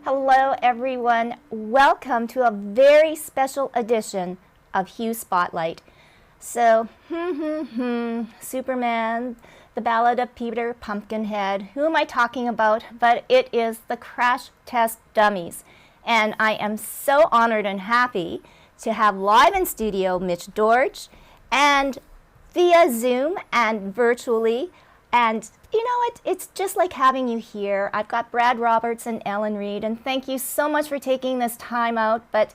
Hello, everyone. Welcome to a very special edition of Hugh Spotlight. So, Superman, the Ballad of Peter Pumpkinhead. Who am I talking about? But it is the Crash Test Dummies. And I am so honored and happy to have live in studio Mitch Dorch and via Zoom and virtually. And you know, it's just like having you here. I've got Brad Roberts and Ellen Reed, and thank you so much for taking this time out. But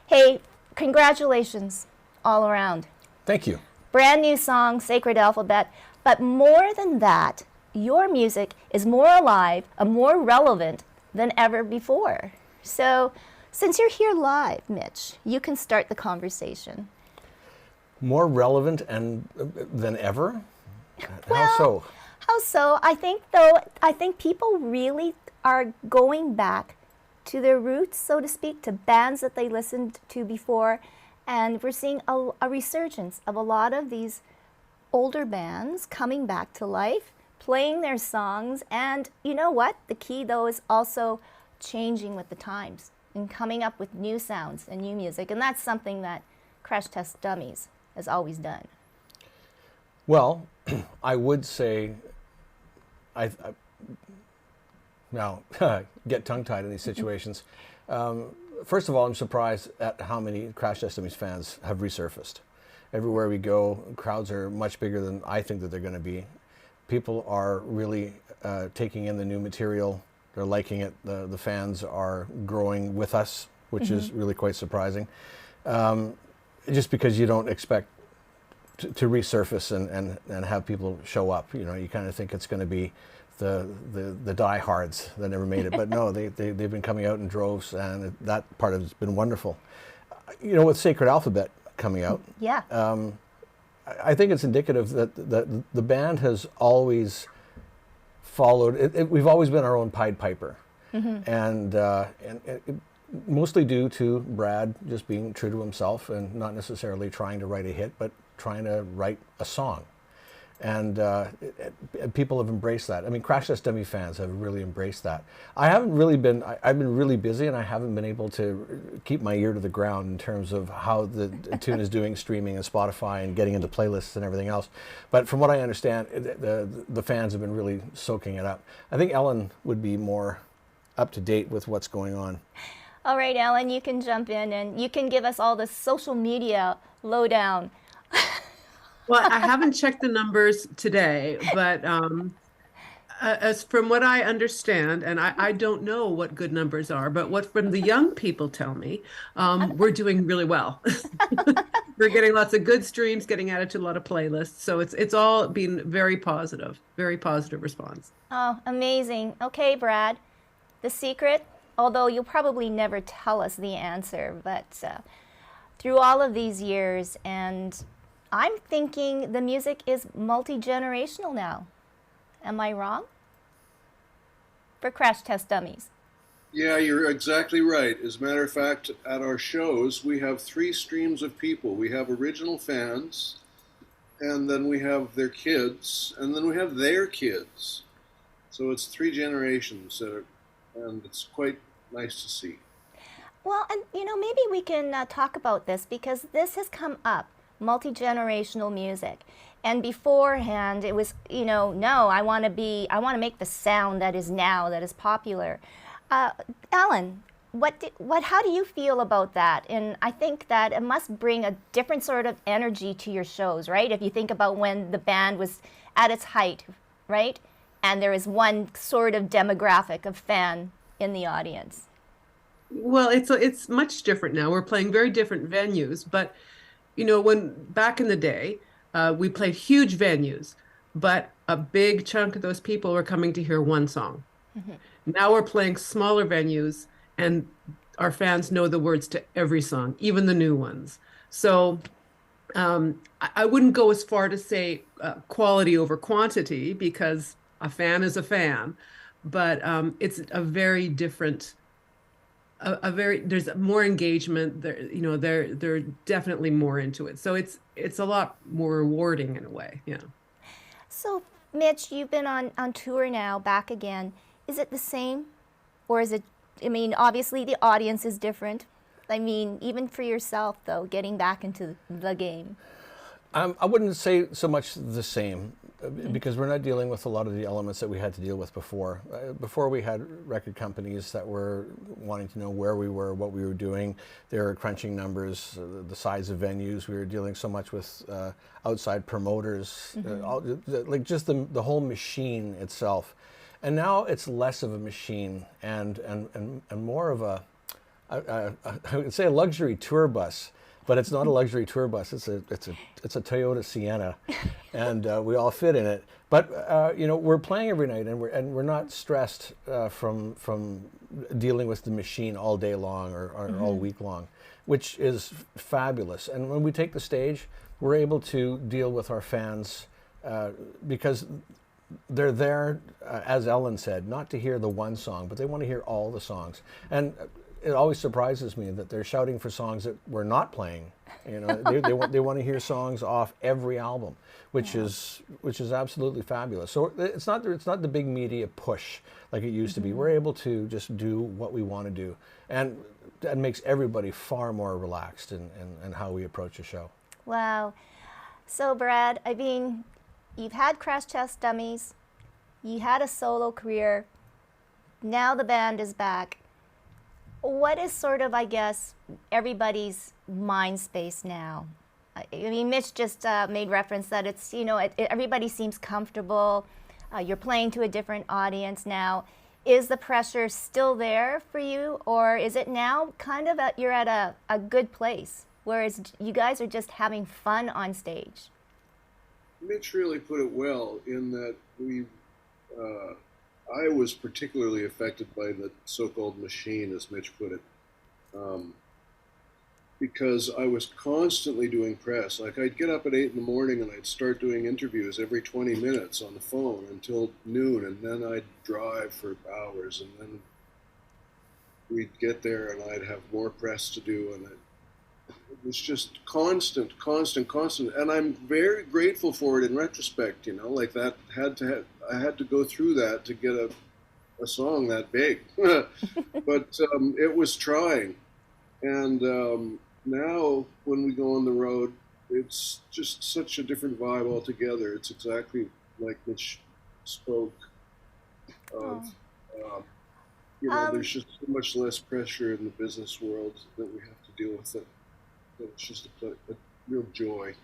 hey, congratulations all around. Thank you. Brand new song, Sacred Alphabet. But more than that, your music is more alive and more relevant than ever before. So since you're here live, Mitch, you can start the conversation. More relevant than ever? Well, how so? How so? I think people really are going back to their roots, so to speak, to bands that they listened to before. And we're seeing a resurgence of a lot of these older bands coming back to life, playing their songs. And you know what? The key, though, is also changing with the times and coming up with new sounds and new music. And that's something that Crash Test Dummies has always done. Well, I would say, now, get tongue-tied in these situations. First of all, I'm surprised at how many Crash Test Dummies fans have resurfaced. Everywhere we go, crowds are much bigger than I think that they're going to be. People are really taking in the new material. They're liking it. The fans are growing with us, which is really quite surprising. Just because you don't expect to resurface and have people show up. You know, you kind of think it's going to be the diehards that never made it. But no, they've been coming out in droves, and that part has been wonderful. You know, with Sacred Alphabet coming out, yeah, I think it's indicative that the band has always followed. We've always been our own Pied Piper, and mostly due to Brad just being true to himself and not necessarily trying to write a hit, but trying to write a song. And people have embraced that. I mean, Crash Test Dummy fans have really embraced that. I've been really busy, and I haven't been able to keep my ear to the ground in terms of how the tune is doing streaming and Spotify and getting into playlists and everything else. But from what I understand, the fans have been really soaking it up. I think Ellen would be more up to date with what's going on. All right, Ellen, you can jump in and you can give us all the social media lowdown. Well, I haven't checked the numbers today, but as from what I understand, and I don't know what good numbers are, but what from the young people tell me, we're doing really well. We're getting lots of good streams, getting added to a lot of playlists. So it's all been very positive response. Oh, amazing. Okay, Brad, the secret, although you'll probably never tell us the answer, but through all of these years, and I'm thinking the music is multi-generational now. Am I wrong? For Crash Test Dummies. Yeah, you're exactly right. As a matter of fact, at our shows, we have three streams of people. We have original fans, and then we have their kids, and then we have their kids. So it's three generations, and it's quite nice to see. Well, and you know, maybe we can talk about this, because this has come up, multi-generational music. And beforehand, it was, you know, no, I want to make the sound that is now, that is popular. Ellen, how do you feel about that? And I think that it must bring a different sort of energy to your shows, right? If you think about when the band was at its height, right? And there is one sort of demographic of fan in the audience. Well, it's much different now. We're playing very different venues, but you know, when back in the day, we played huge venues, but a big chunk of those people were coming to hear one song. Now we're playing smaller venues, and our fans know the words to every song, even the new ones. So I wouldn't go as far to say quality over quantity, because a fan is a fan, but it's a very different. There's more engagement there, you know, they're definitely more into it. So it's a lot more rewarding in a way. Yeah. So Mitch, you've been on tour now, back again. Is it the same, or is it I mean, obviously the audience is different. I mean, even for yourself, though, getting back into the game. I wouldn't say so much the same, because we're not dealing with a lot of the elements that we had to deal with before. Before, we had record companies that were wanting to know where we were, what we were doing. They were crunching numbers, the size of venues. We were dealing so much with outside promoters, like just the whole machine itself. And now it's less of a machine and more of a, I would say, a luxury tour bus. But it's not a luxury tour bus. It's a Toyota Sienna, and we all fit in it. But you know, we're playing every night, and we're not stressed from dealing with the machine all day long or all week long, which is fabulous. And when we take the stage, we're able to deal with our fans because they're there, as Ellen said, not to hear the one song, but they want to hear all the songs. And it always surprises me that they're shouting for songs that we're not playing. You know, they want to hear songs off every album, which is absolutely fabulous. So it's not the big media push like it used to be. We're able to just do what we want to do, and that makes everybody far more relaxed in how we approach a show. Wow. So Brad, I mean, you've had Crash Test Dummies, you had a solo career, now the band is back. What is sort of, I guess, everybody's mind space now? I mean, Mitch just made reference that it's, you know, everybody seems comfortable. You're playing to a different audience now. Is the pressure still there for you, or is it now kind of you're at a good place, whereas you guys are just having fun on stage? Mitch really put it well in that I was particularly affected by the so-called machine, as Mitch put it, because I was constantly doing press. Like, I'd get up at 8 in the morning and I'd start doing interviews every 20 minutes on the phone until noon, and then I'd drive for hours, and then we'd get there and I'd have more press to do, and it was just constant. And I'm very grateful for it in retrospect, you know, like that I had to go through that to get a song that big. But it was trying. And now when we go on the road, it's just such a different vibe altogether. It's exactly like Mitch spoke of. You know, there's just so much less pressure in the business world that we have to deal with it. It's just a real joy.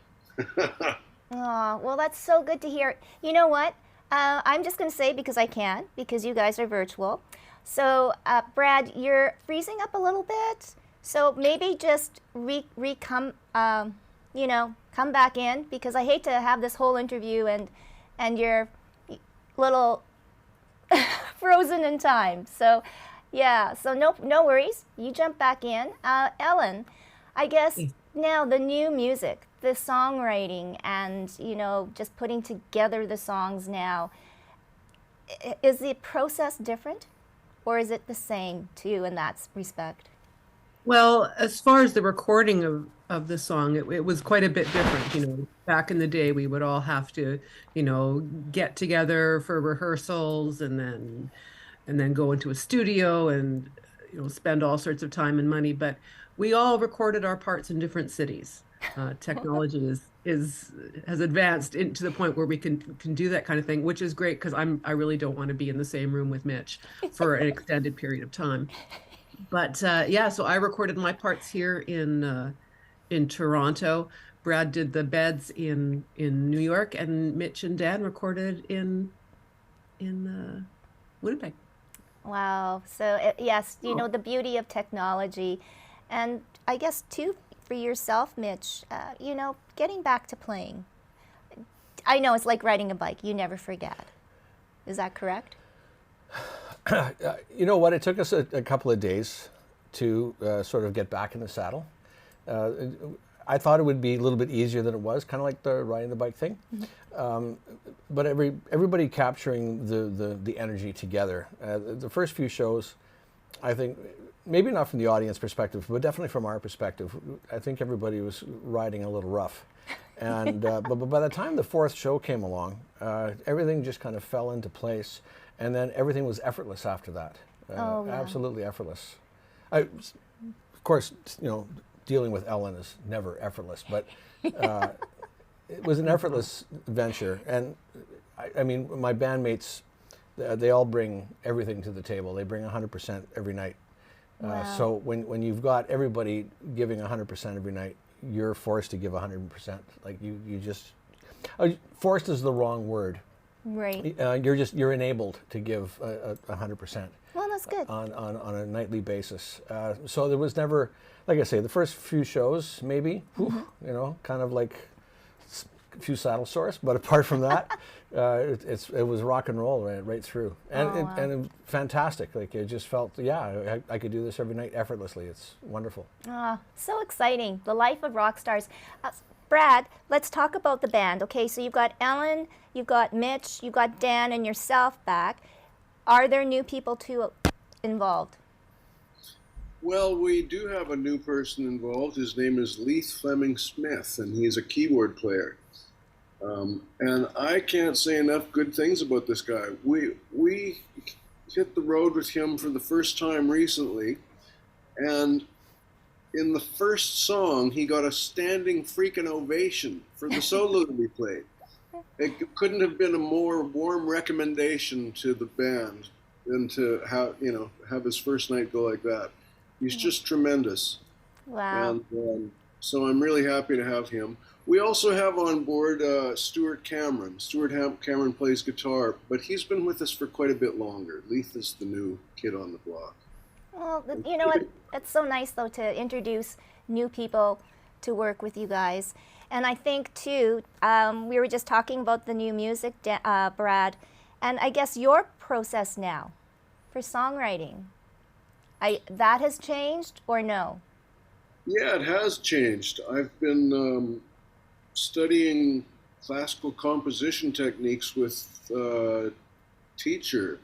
Oh, well, that's so good to hear. You know what? I'm just going to say, because I can, because you guys are virtual. So, Brad, you're freezing up a little bit. So maybe just come back in, because I hate to have this whole interview and you're little frozen in time. So, yeah. So no worries. You jump back in, Ellen. I guess now the new music, the songwriting, and, you know, just putting together the songs now, is the process different, or is it the same too in that respect? Well, as far as the recording of the song, it was quite a bit different. You know, back in the day, we would all have to, you know, get together for rehearsals and then go into a studio and, you know, spend all sorts of time and money. But we all recorded our parts in different cities. Technology has advanced to the point where we can do that kind of thing, which is great, because I really don't want to be in the same room with Mitch for an extended period of time. But yeah, so I recorded my parts here in Toronto. Brad did the beds in New York, and Mitch and Dan recorded in Winnipeg. Wow. So yes, you know, the beauty of technology, and I guess too for yourself, Mitch, you know, getting back to playing. I know it's like riding a bike; you never forget. Is that correct? You know what? It took us a couple of days to sort of get back in the saddle. I thought it would be a little bit easier than it was, kind of like the riding the bike thing. But everybody capturing the energy together. The first few shows, I think, maybe not from the audience perspective, but definitely from our perspective, I think everybody was riding a little rough. And but by the time the fourth show came along, everything just kind of fell into place. And then everything was effortless after that. Oh, yeah. Absolutely effortless. Of course, dealing with Ellen is never effortless, but it was an effortless venture. And I mean, my bandmates, they all bring everything to the table. They bring 100% every night. Wow. So when you've got everybody giving 100% every night, you're forced to give 100%. Like you just, forced is the wrong word. Right. You're enabled to give 100%. Well, that's good. On a nightly basis. So there was never, like I say, the first few shows maybe, kind of like a few saddle sores, but apart from that, it was rock and roll right through, and wow. and it was fantastic. Like it just felt, I could do this every night effortlessly. It's wonderful. So exciting. The life of rock stars. Brad, let's talk about the band. Okay, so you've got Ellen, you've got Mitch, you've got Dan and yourself back. Are there new people too involved? Well, we do have a new person involved. His name is Leith Fleming Smith, and he's a keyboard player. And I can't say enough good things about this guy. We hit the road with him for the first time recently, and in the first song, he got a standing freaking ovation for the solo that we played. It couldn't have been a more warm recommendation to the band than to have his first night go like that. He's just tremendous. Wow. And so I'm really happy to have him. We also have on board Stuart Cameron. Cameron plays guitar, but he's been with us for quite a bit longer. Leith is the new kid on the block. Well, you know what? It's so nice, though, to introduce new people to work with you guys. And I think, too, we were just talking about the new music, Brad, and I guess your process now for songwriting, that has changed or no? Yeah, it has changed. I've been studying classical composition techniques with a teacher,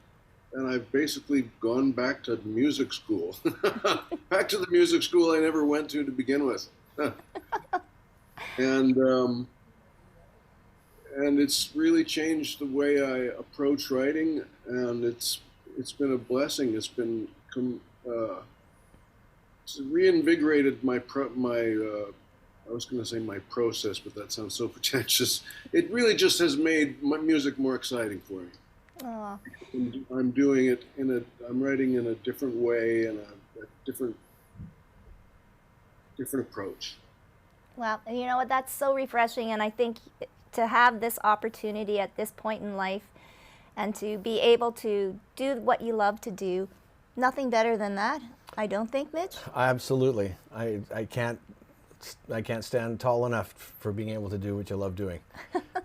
and I've basically gone back to music school. Back to the music school I never went to begin with. And it's really changed the way I approach writing, and it's been a blessing. It's been it's reinvigorated my I was going to say my process, but that sounds so pretentious. It really just has made my music more exciting for me. Oh. I'm doing it I'm writing in a different way and a different approach. Well, you know what? That's so refreshing, and I think to have this opportunity at this point in life and to be able to do what you love to do, nothing better than that, I don't think, Mitch? Absolutely. I can't stand tall enough for being able to do what you love doing.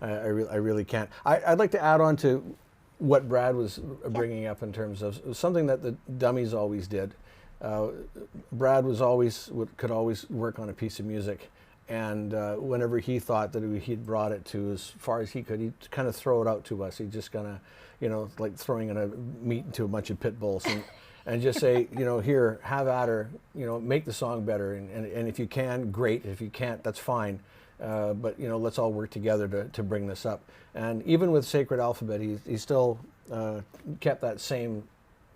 I really can't. I'd like to add on to what Brad was bringing up in terms of something that the Dummies always did. Brad could always work on a piece of music, and whenever he thought that he'd brought it to as far as he could, he'd kind of throw it out to us. He'd just kind of, like throwing in a meat into a bunch of pit bulls and just say, here, have at her, make the song better. And if you can, great. If you can't, that's fine. But, let's all work together to bring this up. And even with Sacred Alphabet, he still kept that same,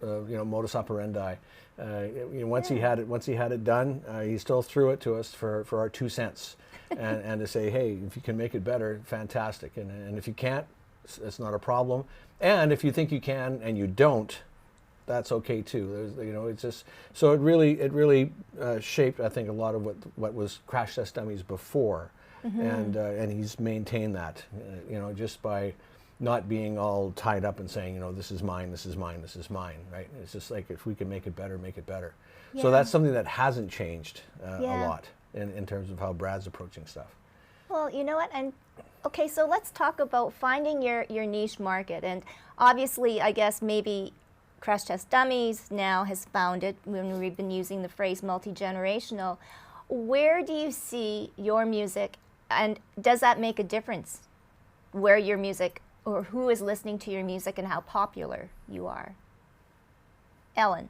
modus operandi. Once he had it done, he still threw it to us for our 2 cents, and to say, hey, if you can make it better, fantastic. And if you can't, it's not a problem. And if you think you can and you don't, that's okay too. It's just so it really shaped, I think, a lot of what was Crash Test Dummies before, and he's maintained that, just by not being all tied up and saying, this is mine, this is mine, this is mine, right? It's just like, if we can make it better, make it better. Yeah. So that's something that hasn't changed a lot in terms of how Brad's approaching stuff. Well, you know what? And okay, so let's talk about finding your niche market. And obviously, I guess maybe Crash Test Dummies now has found it when we've been using the phrase multi-generational. Where do you see your music, and does that make a difference where your music, or who is listening to your music and how popular you are? Ellen.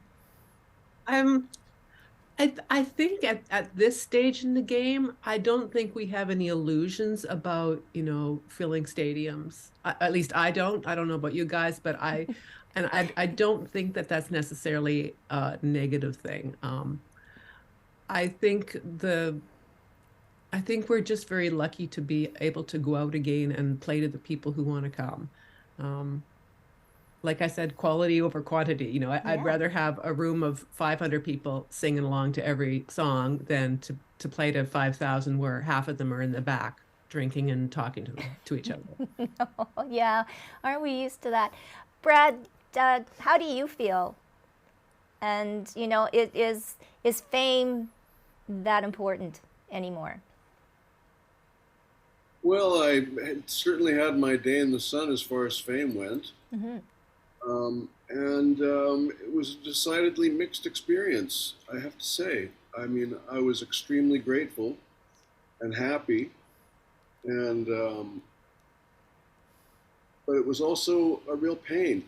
I think at this stage in the game, I don't think we have any illusions about, filling stadiums. At least I don't know about you guys, but And I don't think that that's necessarily a negative thing. I think I think we're just very lucky to be able to go out again and play to the people who want to come. Um, like I said, quality over quantity. You know, I'd Yeah. rather have a room of 500 people singing along to every song than to play to 5,000 where half of them are in the back drinking and talking to each other. Oh, yeah, aren't we used to that? Brad, how do you feel? And you know, is fame that important anymore? Well, I had certainly had my day in the sun as far as fame went. And it was a decidedly mixed experience, I have to say. I mean, I was extremely grateful and happy, and but it was also a real pain.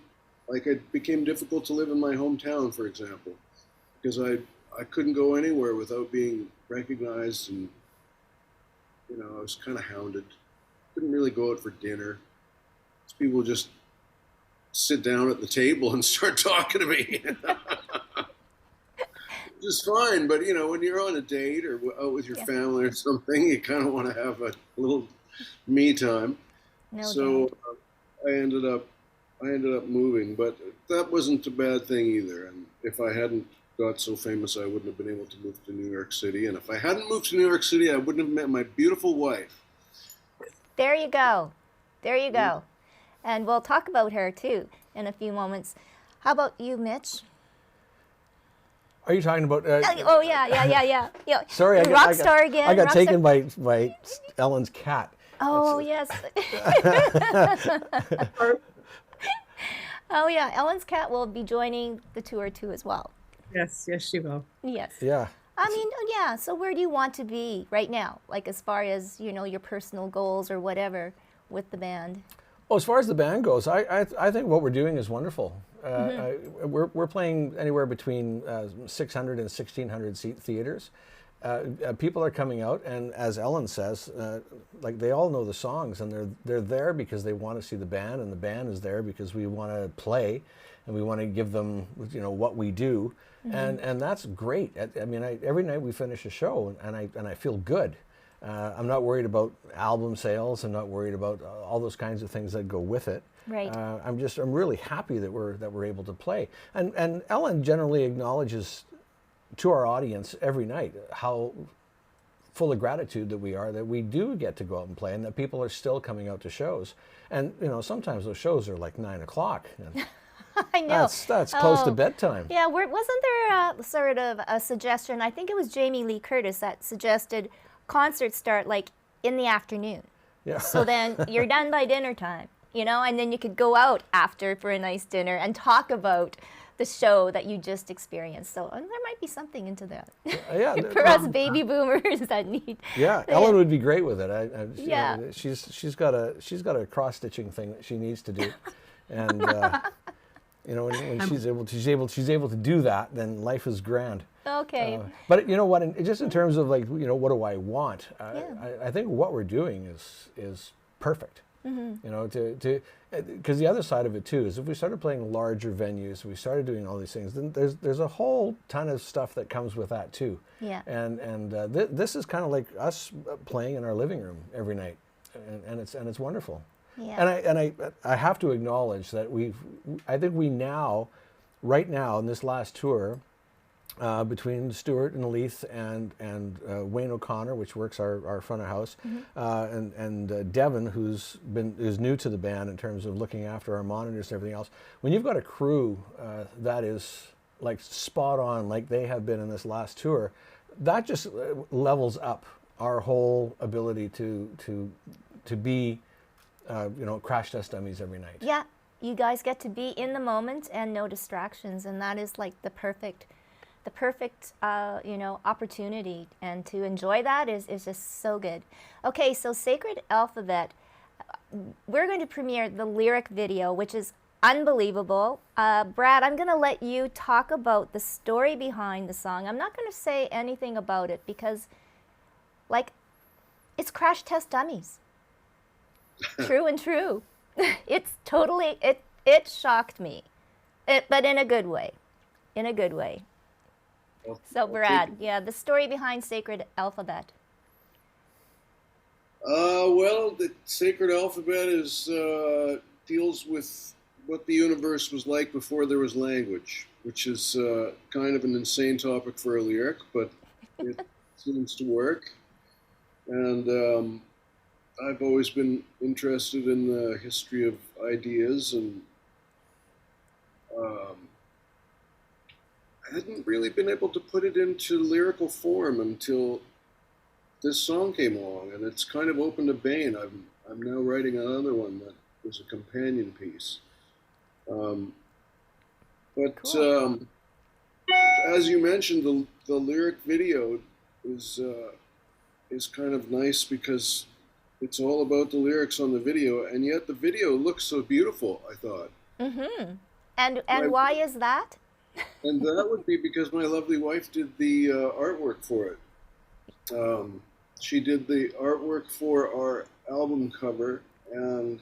Like it became difficult to live in my hometown, for example, because I couldn't go anywhere without being recognized, and I was kind of hounded. Couldn't really go out for dinner. People just sit down at the table and start talking to me. Which is fine, but when you're on a date or out with your family or something, you kind of want to have a little me time. No So doubt. I ended up moving, but that wasn't a bad thing either. And if I hadn't got so famous, I wouldn't have been able to move to New York City. And if I hadn't moved to New York City, I wouldn't have met my beautiful wife. There you go. There you go. And we'll talk about her too in a few moments. How about you, Mitch? Are you talking about? Oh yeah. Sorry, rock star again. I got rock taken star. by Ellen's cat. Oh yes. Oh yeah, Ellen's cat will be joining the tour too as well. Yes, she will. Yes. Yeah. I mean, yeah. So where do you want to be right now? Like as far as your personal goals or whatever with the band. Well, as far as the band goes, I think what we're doing is wonderful. We're playing anywhere between 600 and 1,600 seat theaters. People are coming out, and as Ellen says, like they all know the songs, and they're there because they want to see the band, and the band is there because we want to play, and we want to give them what we do, and that's great. I mean, every night we finish a show, and I feel good. I'm not worried about album sales. I'm not worried about all those kinds of things that go with it. Right. I'm really happy that we're able to play. And Ellen generally acknowledges to our audience every night how full of gratitude that we are that we do get to go out and play, and that people are still coming out to shows. And sometimes those shows are like 9 o'clock. I know. That's close to bedtime. Yeah, wasn't there sort of a suggestion? I think it was Jamie Lee Curtis that suggested concerts start like in the afternoon. Yeah. So then you're done by dinner time, and then you could go out after for a nice dinner and talk about the show that you just experienced. So there might be something into that. Yeah. For us baby boomers that need. Yeah, Ellen would be great with it. Yeah. She's got a cross stitching thing that she needs to do, and when she's able to do that, then life is grand. Okay. But you know what? Just in terms of like what do I want? I think what we're doing is perfect. Because the other side of it too is if we started playing larger venues, we started doing all these things, then there's a whole ton of stuff that comes with that too. Yeah. And this is kind of like us playing in our living room every night, and it's wonderful. Yeah. And I have to acknowledge that I think we now, right now in this last tour, between Stuart and Leith and Wayne O'Connor, which works our front of house, and Devin, who's new to the band in terms of looking after our monitors and everything else. When you've got a crew that is like spot on, like they have been in this last tour, that just levels up our whole ability to be crash test dummies every night. Yeah, you guys get to be in the moment and no distractions, and that is like the perfect opportunity, and to enjoy that is just so good. Okay, so Sacred Alphabet, we're going to premiere the lyric video, which is unbelievable. Brad, I'm going to let you talk about the story behind the song. I'm not going to say anything about it because, like, it's crash test dummies. True and true. It's totally, it shocked me. But in a good way. In a good way. So, Brad, yeah, the story behind Sacred Alphabet. Well, the Sacred Alphabet is deals with what the universe was like before there was language, which is kind of an insane topic for a lyric, but it seems to work. And I've always been interested in the history of ideas, and I hadn't really been able to put it into lyrical form until this song came along, and it's kind of opened a vein. I'm now writing another one that is a companion piece. But Cool. as you mentioned, the lyric video is kind of nice because it's all about the lyrics on the video, and yet the video looks so beautiful, I thought. Mm-hmm. And why is that? And that would be because my lovely wife did the artwork for it. She did the artwork for our album cover, and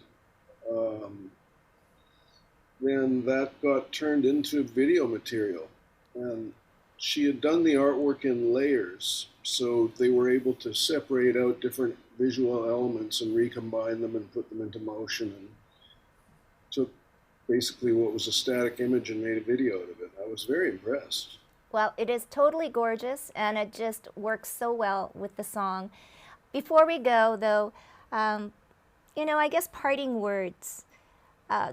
then that got turned into video material. And she had done the artwork in layers, so they were able to separate out different visual elements and recombine them and put them into motion, and took basically what was a static image and made a video out of it. I was very impressed. Well, it is totally gorgeous, and it just works so well with the song. Before we go, though, I guess parting words.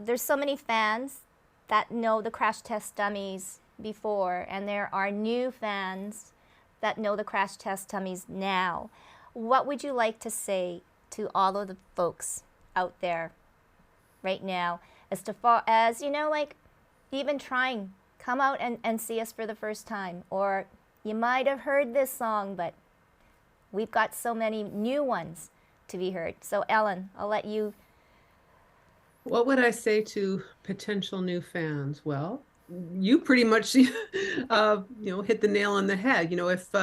There's so many fans that know the Crash Test Dummies before, and there are new fans that know the Crash Test Dummies now. What would you like to say to all of the folks out there right now as far as, even trying, come out and see us for the first time? Or you might have heard this song, but we've got so many new ones to be heard. So Ellen, I'll let you. What would I say to potential new fans? Well, you pretty much, hit the nail on the head. If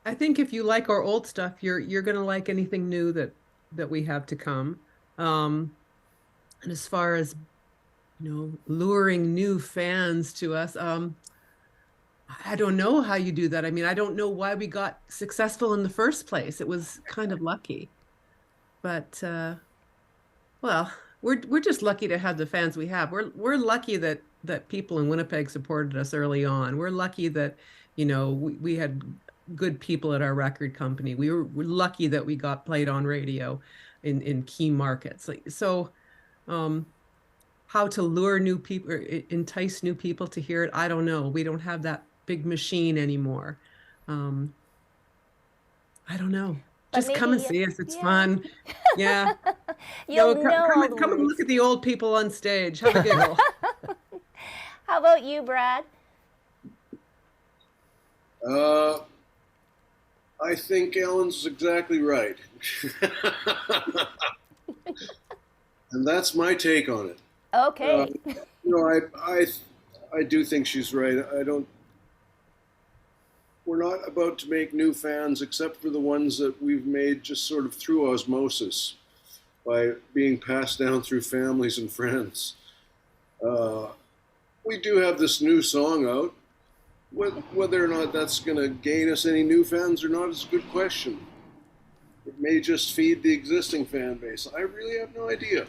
I think if you like our old stuff, you're going to like anything new that we have to come. And as far as luring new fans to us, I don't know how you do that. I mean, I don't know why we got successful in the first place. It was kind of lucky, but well, we're just lucky to have the fans we have. We're lucky that people in Winnipeg supported us early on. We're lucky that we had good people at our record company. We're lucky that we got played on radio in key markets. How to lure new people, or entice new people to hear it, I don't know. We don't have that big machine anymore. I don't know. Just come and see us. It's fun. Yeah. You'll know come and look at the old people on stage. Have a giggle. How about you, Brad? I think Ellen's exactly right. And that's my take on it. Okay. I do think she's right. We're not about to make new fans except for the ones that we've made just sort of through osmosis by being passed down through families and friends. We do have this new song out. Whether or not that's going to gain us any new fans or not is a good question. It may just feed the existing fan base. I really have no idea.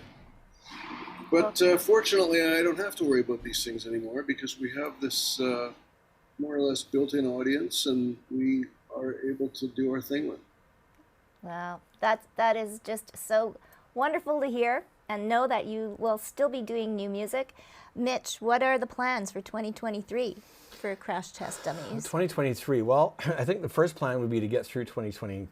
But fortunately, I don't have to worry about these things anymore because we have this more or less built-in audience, and we are able to do our thing with. Wow, that is just so wonderful to hear, and know that you will still be doing new music. Mitch, what are the plans for 2023 for Crash Test Dummies? 2023. Well, I think the first plan would be to get through 2020.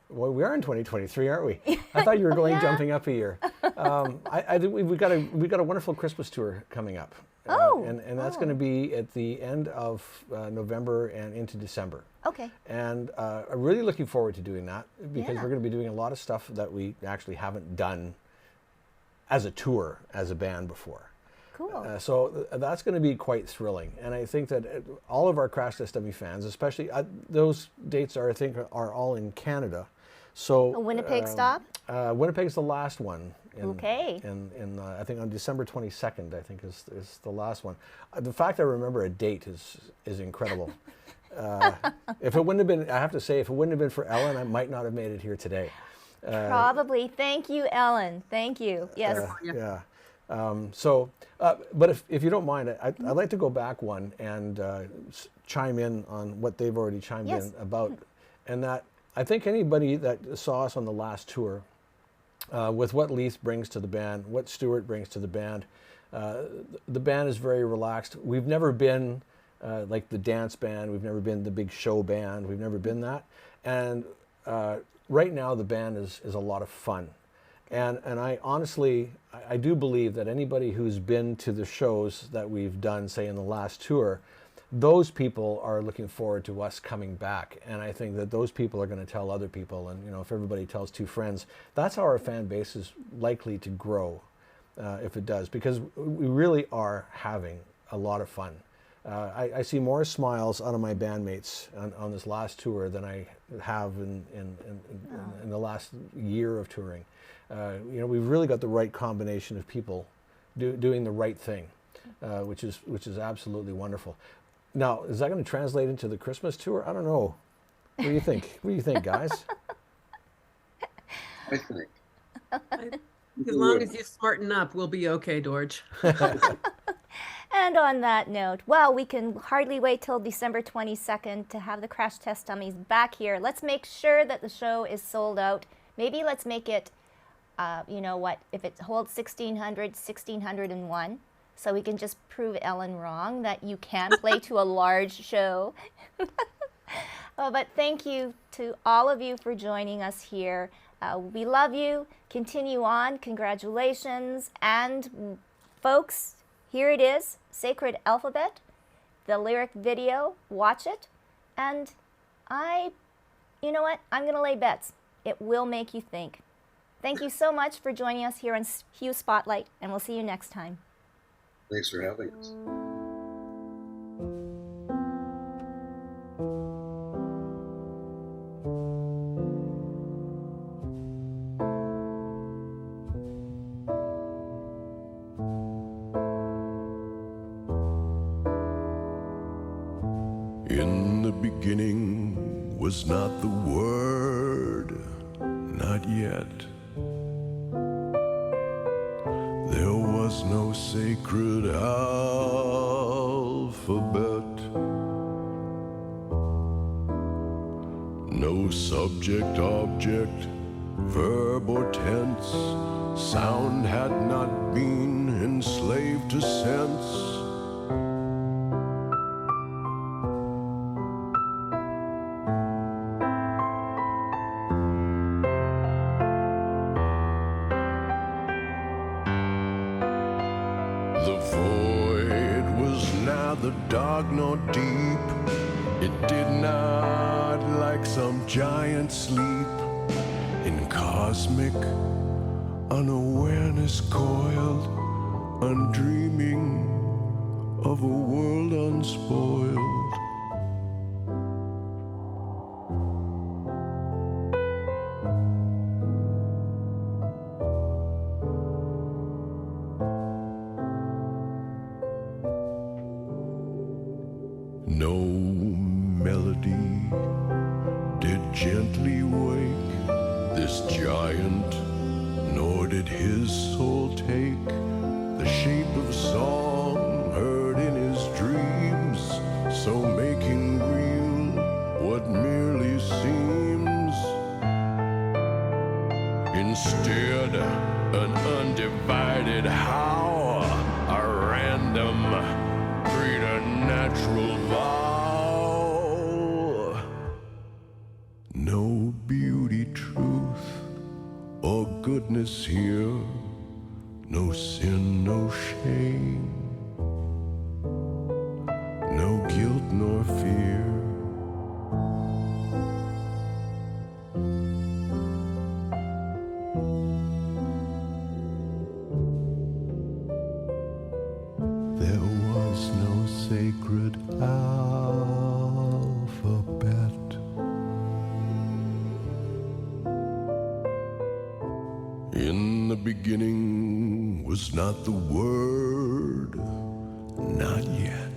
Well, we are in 2023, aren't we? I thought you were going jumping up a year. I think we've got a wonderful Christmas tour coming up. And that's going to be at the end of November and into December. Okay. And I'm really looking forward to doing that because we're going to be doing a lot of stuff that we actually haven't done as a tour, as a band before. Cool. So that's going to be quite thrilling. And I think that all of our Crash Test Dummy fans, especially those dates are all in Canada. So A Winnipeg stop? Winnipeg's the last one. Okay. I think on December 22nd, I think is the last one. The fact I remember a date is incredible. If it wouldn't have been, I have to say, if it wouldn't have been for Ellen, I might not have made it here today. Probably. Thank you, Ellen. Thank you. Yes. Yeah. But if you don't mind, I'd like to go back one and chime in on what they've already chimed in about, and that I think anybody that saw us on the last tour, with what Leith brings to the band, what Stuart brings to the band is very relaxed. We've never been like the dance band. We've never been the big show band. We've never been that. And right now the band is a lot of fun. And I honestly, I do believe that anybody who's been to the shows that we've done, say in the last tour, those people are looking forward to us coming back. And I think that those people are going to tell other people. And, you know, if everybody tells two friends, that's how our fan base is likely to grow, if it does, because we really are having a lot of fun. I see more smiles out of my bandmates on this last tour than I have in the last year of touring. You know, we've really got the right combination of people doing the right thing, which is absolutely wonderful. Now, is that going to translate into the Christmas tour? I don't know. What do you think? What do you think, guys? I think. As long as you smarten up, we'll be okay, George. And on that note, well, we can hardly wait till December 22nd to have the Crash Test Dummies back here. Let's make sure that the show is sold out. Maybe let's make it, you know what, if it holds 1,601, so we can just prove Ellen wrong that you can play to a large show. Oh, but thank you to all of you for joining us here. We love you. Continue on. Congratulations. And folks, here it is, Sacred Alphabet, the lyric video. Watch it. And you know what? I'm going to lay bets. It will make you think. Thank you so much for joining us here on Hue Spotlight, and we'll see you next time. Thanks for having us. In the beginning was not the Word, not yet. There was no sacred alphabet, no subject, object, verb or tense. Sound had not been enslaved to sense. The void was neither dark nor deep. It did not, like some giant, sleep. In cosmic unawareness coiled, undreaming of a world unspoiled. No melody did gently wake this giant, nor did his soul take the shape of song heard in his dreams, so making real what merely seems. Instead, an undivided how, a random preternatural vow. No beauty, truth, or goodness here, no sin, no shame, no guilt nor fear. There was no sacred alphabet. In the beginning was not the Word, not yet.